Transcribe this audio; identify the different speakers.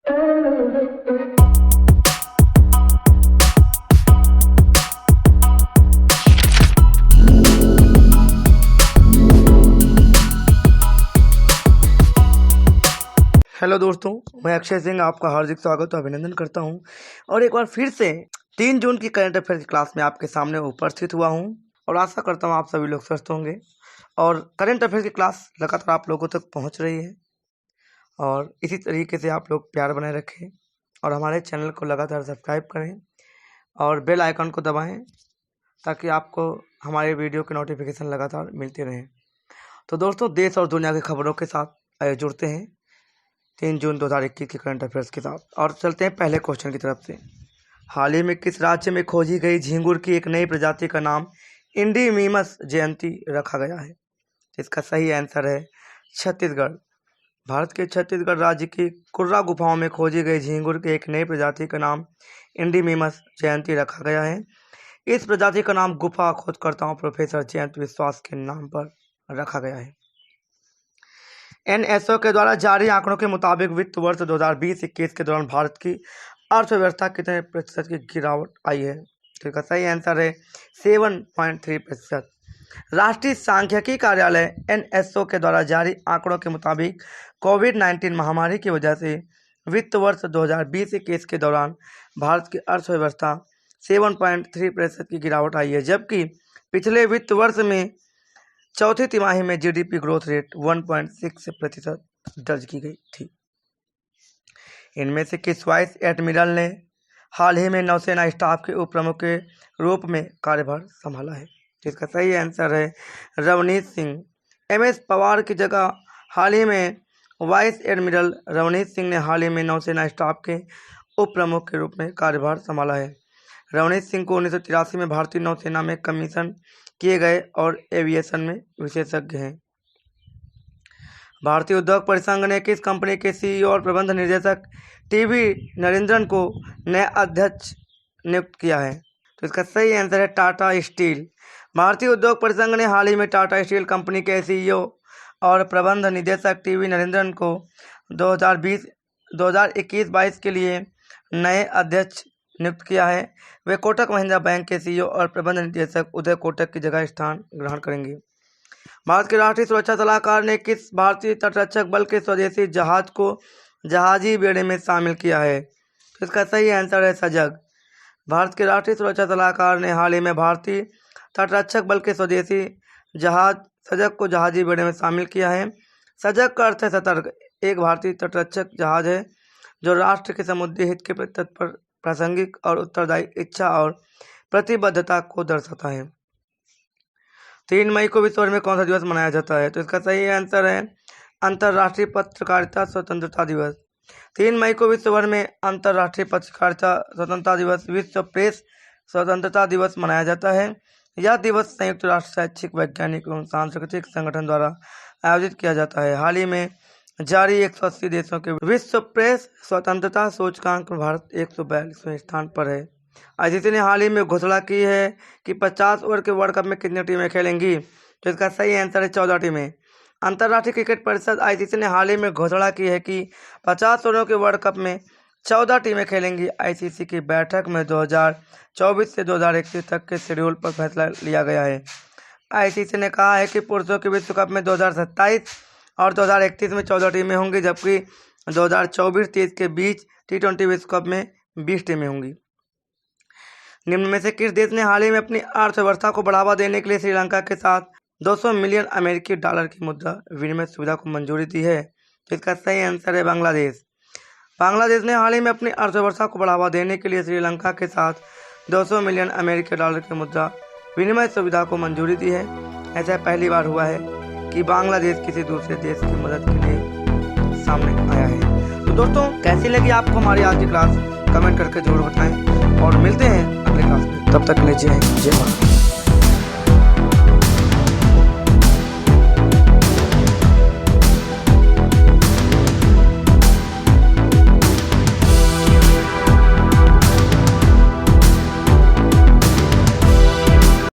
Speaker 1: Hello दोस्तों, मैं अक्षय सिंह आपका हार्दिक स्वागत और अभिनंदन करता हूं और एक बार फिर से 3 जून की करंट अफेयर की क्लास में आपके सामने उपस्थित हुआ हूं और आशा करता हूं आप सभी लोग स्वस्थ होंगे और करंट अफेयर की क्लास लगातार आप लोगों तक पहुंच रही है और इसी तरीके से आप लोग प्यार बनाए रखें और हमारे चैनल को लगातार सब्सक्राइब करें और बेल आइकन को दबाएँ ताकि आपको हमारे वीडियो के नोटिफिकेशन लगातार मिलते रहें। तो दोस्तों, देश और दुनिया की खबरों के साथ जुड़ते हैं 3 जून 2021 के करंट अफेयर्स के साथ और चलते हैं पहले क्वेश्चन की तरफ से। हाल ही में किस राज्य में खोजी गई झींगुर की एक नई प्रजाति का नाम इंडीमिमस जयंती रखा गया है? इसका सही आंसर है छत्तीसगढ़। भारत के छत्तीसगढ़ राज्य की कुर्रा गुफाओं में खोजी गई झींगुर की एक नई प्रजाति का नाम इंडीमिमस जयंती रखा गया है। इस प्रजाति का नाम गुफा खोजकर्ताओं प्रोफेसर जयंत विश्वास के नाम पर रखा गया है। एनएसओ के द्वारा जारी आंकड़ों के मुताबिक वित्त वर्ष 2020-21 के दौरान भारत की अर्थव्यवस्था कितने प्रतिशत की गिरावट आई है? तो इसका सही आंसर है 7.3%। राष्ट्रीय सांख्यिकी कार्यालय एनएसओ के द्वारा जारी आंकड़ों के मुताबिक कोविड-19 महामारी की वजह से वित्त वर्ष 2020-21 के दौरान भारत की अर्थव्यवस्था 7.3% की गिरावट आई है, जबकि पिछले वित्त वर्ष में चौथी तिमाही में जीडीपी ग्रोथ रेट 1.6% दर्ज की गई थी। इनमें से किस वाइस एडमिरल ने हाल ही में नौसेना स्टाफ के उप प्रमुख के रूप में कार्यभार संभाला है? इसका सही आंसर है रवनीत सिंह। एमएस पवार की जगह हाल ही में वाइस एडमिरल रवनीत सिंह ने हाल ही में नौसेना स्टाफ के उप प्रमुख के रूप में कार्यभार संभाला है। रवनीत सिंह को 1983 में भारतीय नौसेना में कमीशन किए गए और एविएशन में विशेषज्ञ हैं। भारतीय उद्योग परिसंघ ने किस कंपनी के सीईओ और प्रबंध निर्देशक टीवी नरेंद्रन को नया अध्यक्ष नियुक्त किया है? तो इसका सही आंसर है टाटा स्टील। भारतीय उद्योग परिसंघ ने हाल ही में टाटा स्टील कंपनी के सीईओ और प्रबंध निदेशक टीवी नरेंद्रन को 2021-22 के लिए नए अध्यक्ष नियुक्त किया है। वे कोटक महिंद्रा बैंक के सीईओ और प्रबंध निदेशक उदय कोटक की जगह स्थान ग्रहण करेंगे। भारत के राष्ट्रीय सुरक्षा सलाहकार ने किस भारतीय तटरक्षक बल के स्वदेशी जहाज को जहाजी बेड़े में शामिल किया है? तो इसका सही आंसर है सजग। भारत के राष्ट्रीय सुरक्षा सलाहकार ने हाल ही में भारतीय तटरक्षक बल के स्वदेशी जहाज सजग को जहाजी बेड़े में शामिल किया है। सजग का अर्थ है सतर्क। एक भारतीय तटरक्षक जहाज है जो राष्ट्र के समुद्री हित के तत्पर प्रासंगिक और उत्तरदायी इच्छा और प्रतिबद्धता को दर्शाता है। 3 मई को विश्व भर में कौन सा दिवस मनाया जाता है? तो इसका सही आंसर है अंतर्राष्ट्रीय पत्रकारिता स्वतंत्रता दिवस। 3 मई को विश्व भर में अंतर्राष्ट्रीय पत्रकारिता स्वतंत्रता दिवस, विश्व प्रेस स्वतंत्रता दिवस मनाया जाता है। यह दिवस संयुक्त राष्ट्र शैक्षिक, वैज्ञानिक एवं सांस्कृतिक संगठन द्वारा आयोजित किया जाता है। हाल ही में जारी 180 देशों के विश्व प्रेस स्वतंत्रता सूचकांक में भारत 142वें स्थान पर है। आईसीसी ने हाल ही में घोषणा की है कि 50 ओवर के वर्ल्ड कप में कितनी टीमें खेलेंगी? तो इसका सही आंसर है 14 टीमें। अंतर्राष्ट्रीय क्रिकेट परिषद आईसीसी ने हाल ही में घोषणा की है कि 50 ओवरों के वर्ल्ड कप में 14 टीमें खेलेंगी। आईसीसी की बैठक में 2024 से 2031 तक के शेड्यूल पर फैसला लिया गया है। आईसीसी ने कहा है कि पुरुषों के विश्व कप में 2027 और 2031 में 14 टीमें होंगी, जबकि 2024-23 के बीच T20 विश्व कप में 20 टीमें होंगी। निम्न में से किस देश ने हाल ही में अपनी अर्थव्यवस्था को बढ़ावा देने के लिए श्रीलंका के साथ 200 मिलियन अमेरिकी डॉलर की मुद्रा विनिमय सुविधा को मंजूरी दी है? तो इसका सही आंसर है बांग्लादेश। बांग्लादेश ने हाल ही में अपनी अर्थव्यवस्था को बढ़ावा देने के लिए श्रीलंका के साथ 200 मिलियन अमेरिकी डॉलर की मुद्रा विनिमय सुविधा को मंजूरी दी है। ऐसा पहली बार हुआ है कि बांग्लादेश किसी दूसरे देश की मदद के लिए सामने आया है। तो दोस्तों, कैसी लगी आपको हमारी आज की क्लास? कमेंट करके जरूर बताएं और मिलते हैं अगले क्लास में। तब तक के लिए जय हिंद, जय भारत।